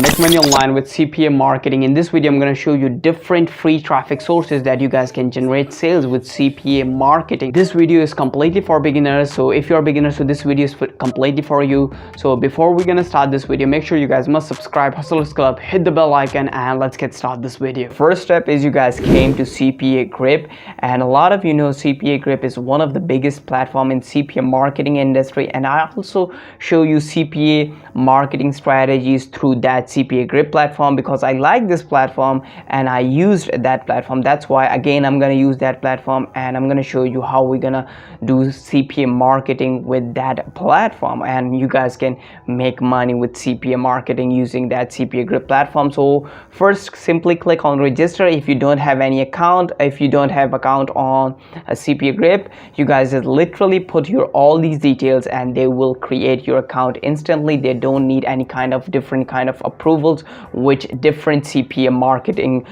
Make money online with CPA marketing. In this video, I'm going to show you different free traffic sources that you guys can generate sales with CPA marketing. This video is completely for beginners, so if you're a beginner, so this video is completely for you. So before we're going to start this video, make sure you guys must subscribe, Hustlers Club, hit the bell icon, and let's get started this video. First step is you guys came to Cpagrip, and a lot of you know Cpagrip is one of the biggest platform in CPA marketing industry, and I also show you CPA marketing strategies through that Cpagrip platform because I like this platform and I used that platform. That's why again I'm gonna use that platform and I'm gonna show you how we're gonna do CPA marketing with that platform, and you guys can make money with CPA marketing using that Cpagrip platform. So first, simply click on register if you don't have any account. If you don't have account on a Cpagrip, you guys just literally put your all these details and they will create your account instantly. They don't need any kind of different kind of approvals which different CPA marketing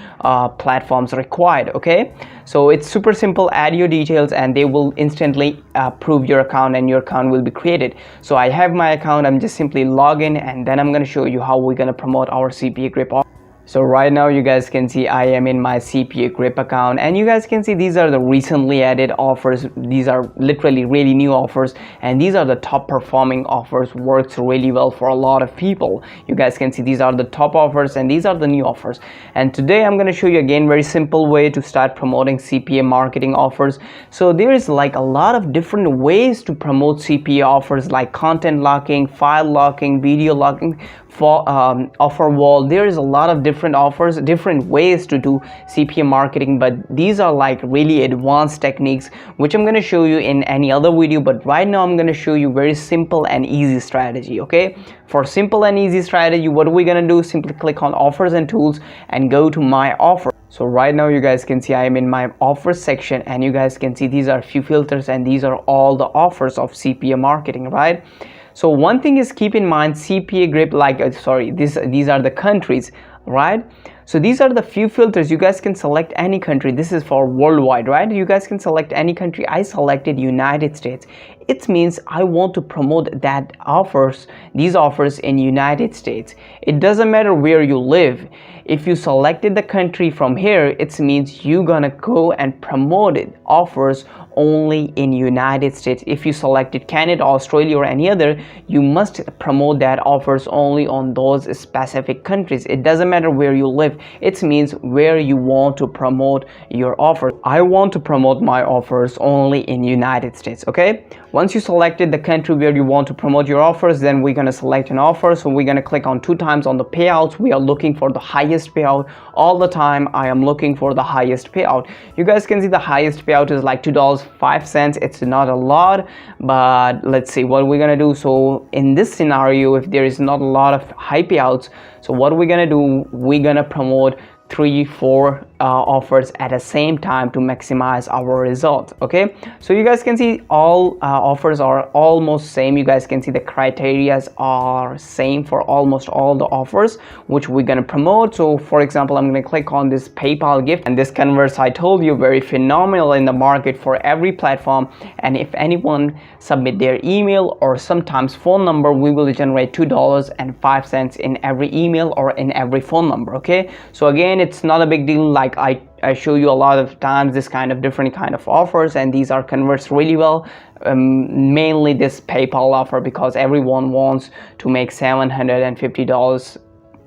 platforms required. Okay, so it's super simple. Add your details and they will instantly approve your account and your account will be created. So I have my account. I'm just simply log in and then I'm going to show you how we're going to promote our Cpagrip offer. So right now you guys can see I am in my Cpagrip account, and you guys can see these are the recently added offers. These are literally really new offers, and these are the top performing offers. Works really well for a lot of people. You guys can see these are the top offers and these are the new offers. And today I'm going to show you again very simple way to start promoting CPA marketing offers. So there is like a lot of different ways to promote CPA offers, like content locking, file locking, video locking, for offer wall. There is a lot of different offers, different ways to do CPA marketing, but these are like really advanced techniques which I'm going to show you in any other video. But right now I'm going to show you very simple and easy strategy. Okay, for simple and easy strategy, what are we going to do? Simply click on offers and tools and go to my offer. So right now you guys can see I am in my offers section, and you guys can see these are few filters and these are all the offers of CPA marketing, right? So one thing is, keep in mind Cpagrip, like these are the countries, right? So these are the few filters. You guys can select any country. This is for worldwide, right? You guys can select any country. I selected United States. It means I want to promote these offers in United States. It doesn't matter where you live. If you selected the country from here, it means you're gonna go and promote offers only in United States. If you selected Canada, Australia, or any other, you must promote that offers only on those specific countries. It doesn't matter where you live. It means where you want to promote your offers. I want to promote my offers only in United States. Okay, once you selected the country where you want to promote your offers, then we're going to select an offer. So we're going to click on 2 times on the payouts. We are looking for the highest payout all the time. I am looking for the highest payout. You guys can see the highest payout is like $2.05. It's not a lot, but let's see what we're gonna do. So in this scenario, if there is not a lot of high payouts, so what we're gonna do, we're gonna promote 3-4 offers at the same time to maximize our results. Okay, so you guys can see all offers are almost same. You guys can see the criterias are same for almost all the offers which we're gonna promote. So for example, I'm gonna click on this PayPal gift, and this converts, I told you, very phenomenal in the market for every platform. And if anyone submit their email or sometimes phone number, we will generate $2.05 in every email or in every phone number. Okay, so again, it's not a big deal. Like I show you a lot of times this kind of different kind of offers, and these are converts really well. Mainly this PayPal offer, because everyone wants to make $750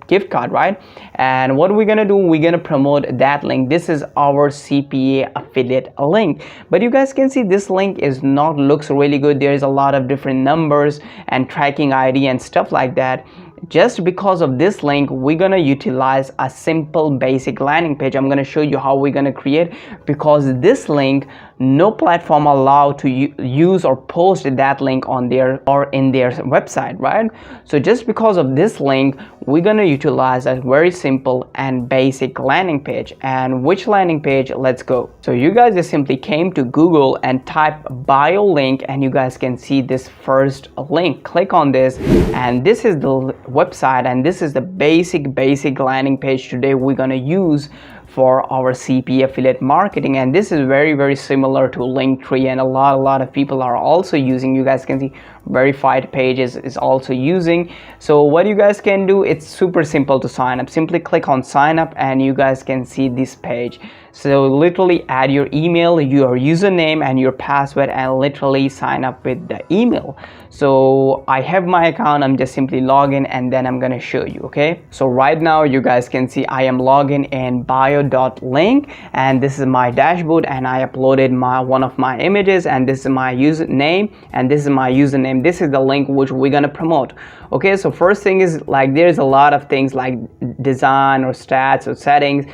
gift card, right? And what we're gonna do, we're gonna promote that link. This is our CPA affiliate link, but you guys can see this link is not looks really good. There is a lot of different numbers and tracking ID and stuff like that. Just because of this link, we're gonna utilize a simple basic landing page. I'm gonna show you how we're gonna create, because this link, no platform allowed to use or post that link on their or in their website, right? So just because of this link, we're gonna utilize a very simple and basic landing page. And which landing page? Let's go. So you guys just simply came to Google and type bio link, and you guys can see this first link. Click on this, and this is the website, and this is the basic landing page today we're gonna use for our CPA affiliate marketing. And this is very similar to Linktree, and a lot of people are also using. You guys can see verified page is also using. So what you guys can do, it's super simple to sign up. Simply click on sign up and you guys can see this page. So literally add your email, your username and your password, and literally sign up with the email. So I have my account, I'm just simply log in and then I'm gonna show you. Okay, so right now you guys can see I am logging in bio.link, and this is my dashboard, and I uploaded one of my images, and this is my username, and this is my username. This is the link which we're gonna promote. Okay, so first thing is, like, there's a lot of things like design or stats or settings.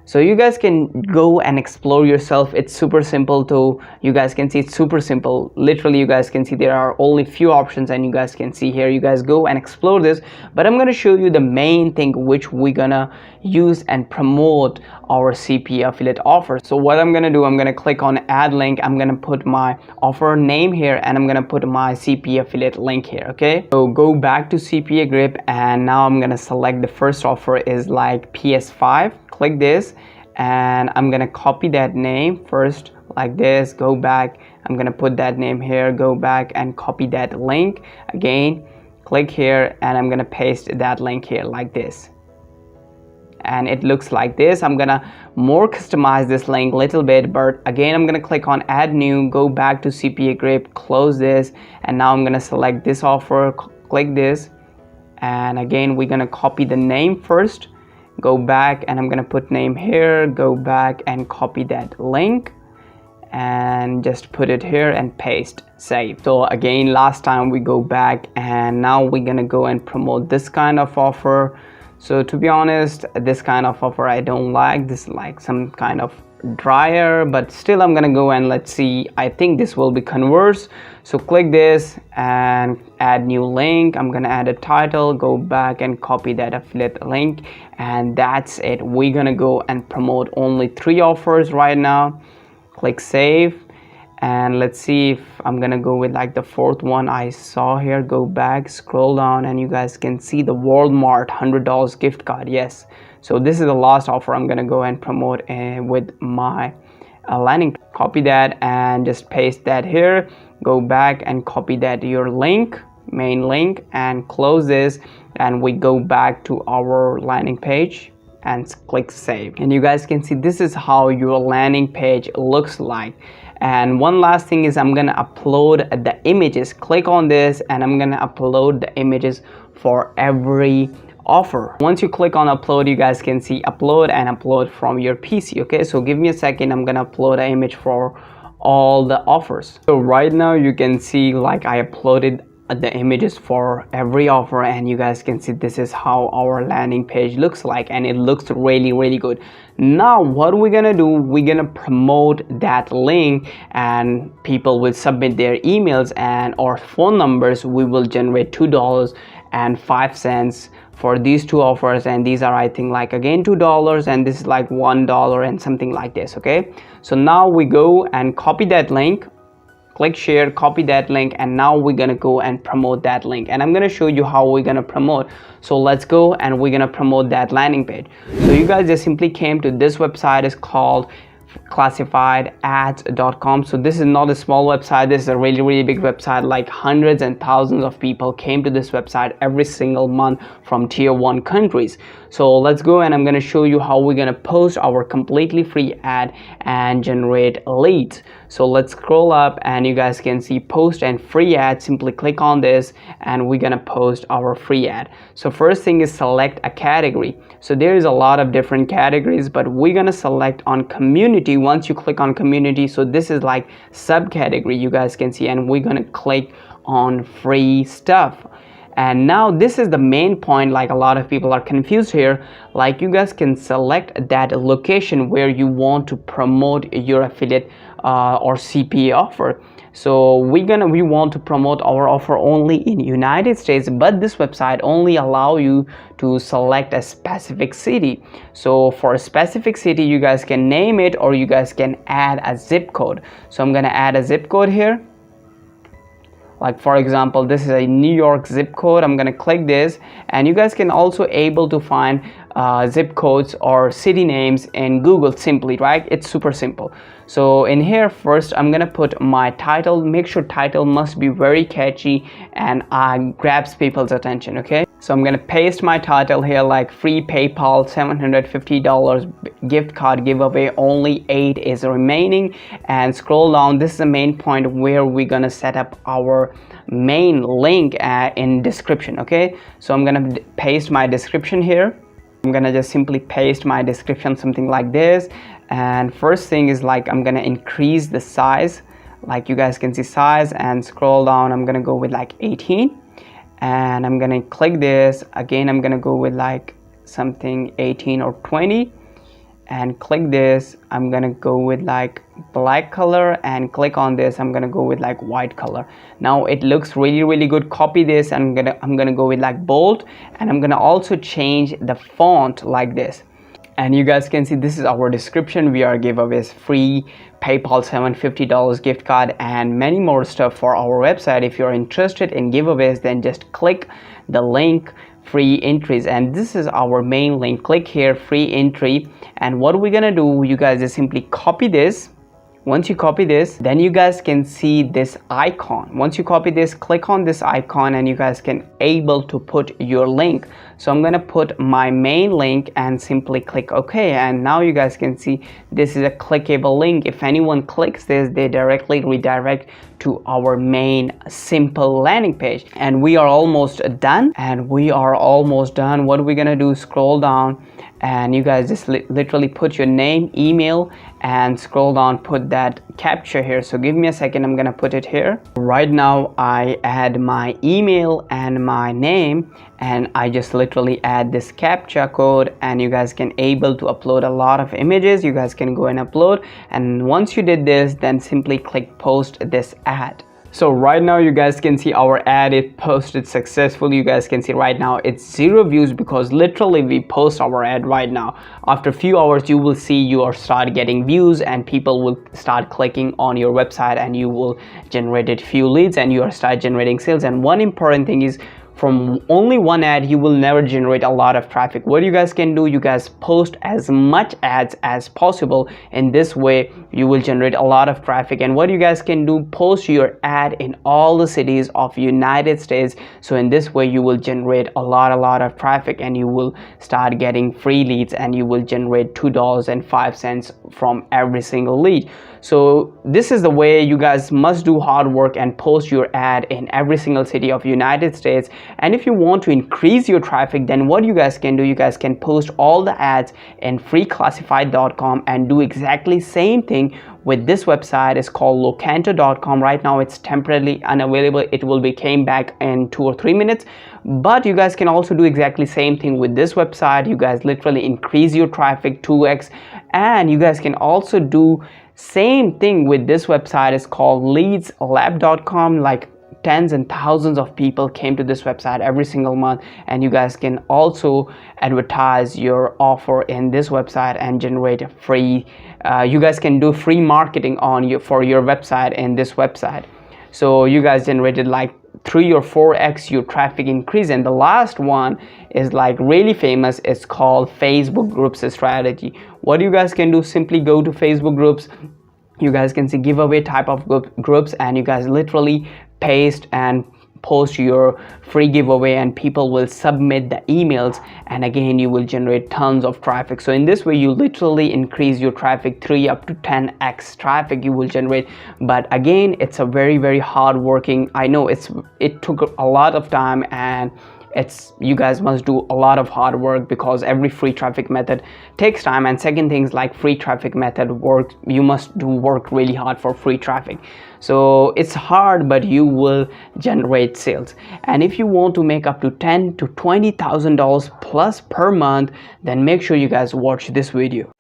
So you guys can go and explore yourself. It's super simple to, you guys can see it's super simple. Literally you guys can see there are only few options, and you guys can see here, you guys go and explore this. But I'm gonna show you the main thing which we're gonna use and promote our CPA affiliate offer. So what I'm gonna do, I'm gonna click on add link, I'm gonna put my offer name here, and I'm gonna put my CPA affiliate link here. Okay, so go back to Cpagrip, and now I'm gonna select the first offer is like PS5. Click this, and I'm gonna copy that name first like this, go back, I'm gonna put that name here, go back and copy that link again, click here, and I'm gonna paste that link here like this, and it looks like this. I'm gonna more customize this link a little bit, but again I'm gonna click on add new, go back to Cpagrip, close this, and now I'm gonna select this offer, click this, and again we're gonna copy the name first, go back, and I'm gonna put name here, go back and copy that link and just put it here and paste, save. So again, last time we go back, and now we're gonna go and promote this kind of offer. So to be honest, this kind of offer I don't like. This is like some kind of drier, but still I'm gonna go and let's see. I think this will be converse. So click this and add new link. I'm gonna add a title, go back and copy that affiliate link, and that's it. We're gonna go and promote only 3 offers right now. Click save, and let's see if I'm gonna go with like the 4th one I saw here. Go back, scroll down, and you guys can see the Walmart $100 gift card. Yes, so this is the last offer I'm gonna go and promote with my landing. Copy that and just paste that here, go back and copy that your link, main link, and close this, and we go back to our landing page and click save. And you guys can see this is how your landing page looks like. And one last thing is I'm gonna upload the images. Click on this, and I'm gonna upload the images for every offer. Once you click on upload, you guys can see upload and upload from your PC. Okay, so give me a second, I'm gonna upload an image for all the offers. So right now you can see like I uploaded the images for every offer, and you guys can see this is how our landing page looks like, and it looks really good. Now what we're gonna do, we're gonna promote that link, and people will submit their emails and or phone numbers. We will generate $2.05 for these 2 offers, and these are I think like again $2, and this is like $1 and something like this. Okay, so now we go and copy that link, click share, copy that link, and now we're gonna go and promote that link, and I'm gonna show you how we're gonna promote. So let's go, and we're gonna promote that landing page. So you guys just simply came to this website, is called classifiedads.com. so this is not a small website, this is a really big website. Like hundreds and thousands of people came to this website every single month from tier 1 countries. So let's go, and I'm going to show you how we're going to post our completely free ad and generate leads. So let's scroll up, and you guys can see post and free ad. Simply click on this, and we're going to post our free ad. So first thing is select a category. So there is a lot of different categories, but we're going to select on community. Once you click on community, so this is like subcategory, you guys can see, and we're going to click on free stuff. And now this is the main point, like a lot of people are confused here. Like you guys can select that location where you want to promote your affiliate or CPA offer. So we want to promote our offer only in United States, but this website only allow you to select a specific city. So for a specific city, you guys can name it, or you guys can add a zip code. So I'm gonna add a zip code here. Like for example, this is a New York zip code. I'm gonna click this, and you guys can also able to find zip codes or city names in Google simply, right? It's super simple. So in here, first I'm gonna put my title. Make sure title must be very catchy and grabs people's attention. Okay, so I'm gonna paste my title here, like free PayPal $750 gift card giveaway, only 8 is remaining, and scroll down. This is the main point where we're gonna set up our main link in description. Okay, so I'm gonna paste my description here. I'm gonna just simply paste my description, something like this. And first thing is, like, I'm gonna increase the size, like you guys can see size, and scroll down. I'm gonna go with like 18, and I'm gonna click this again. I'm gonna go with like something 18 or 20, and click this. I'm gonna go with like black color, and click on this. I'm gonna go with like white color. Now it looks really good. Copy this, and I'm gonna go with like bold, and I'm gonna also change the font like this. And you guys can see this is our description. We are giveaways, free PayPal $750 gift card, and many more stuff for our website. If you're interested in giveaways, then just click the link, free entries, and this is our main link. Click here, free entry, and what we're gonna do, you guys just simply copy this. Once you copy this, then you guys can see this icon. Once you copy this, click on this icon, and you guys can able to put your link. So I'm gonna put my main link and simply click OK, and now you guys can see this is a clickable link. If anyone clicks this, they directly redirect to our main simple landing page. And we are almost done. What we're gonna do, scroll down, and you guys just literally put your name, email, and scroll down, put that captcha here. So give me a second, I'm gonna put it here. Right now I add my email and my name, and I just literally add this captcha code, and you guys can able to upload a lot of images. You guys can go and upload, and once you did this, then simply click post this ad. So right now you guys can see our ad is posted successfully. You guys can see right now it's 0 views, because literally we post our ad right now. After a few hours you will see you are start getting views, and people will start clicking on your website, and you will generate few leads, and you are start generating sales. And one important thing is, from only one ad you will never generate a lot of traffic. What you guys can do, you guys post as much ads as possible. In this way you will generate a lot of traffic. And what you guys can do, post your ad in all the cities of United States. So in this way you will generate a lot of traffic, and you will start getting free leads, and you will generate $2.05 from every single lead. So this is the way you guys must do hard work and post your ad in every single city of United States. And if you want to increase your traffic, then what you guys can do, you guys can post all the ads in freeclassified.com and do exactly same thing with this website. Is called locanto.com. Right now it's temporarily unavailable. It will be came back in 2 or 3 minutes, but you guys can also do exactly same thing with this website. You guys literally increase your traffic 2x, and you guys can also do same thing with this website. Is called leadslab.com. like tens and thousands of people came to this website every single month, and you guys can also advertise your offer in this website and generate a free you guys can do free marketing on for your website in this website. So you guys generated like 3 or 4x your traffic increase. And the last one is like really famous. It's called Facebook groups strategy. What you guys can do, simply go to Facebook groups. You guys can see giveaway type of groups, and you guys literally paste and post your free giveaway, and people will submit the emails, and again you will generate tons of traffic. So in this way you literally increase your traffic 3 up to 10x traffic you will generate. But again, it's a very hard working. I know it took a lot of time, and you guys must do a lot of hard work, because every free traffic method takes time. And second things, like free traffic method work, you must do work really hard for free traffic. So it's hard, but you will generate sales. And if you want to make up to $10,000 to $20,000 plus per month, then make sure you guys watch this video.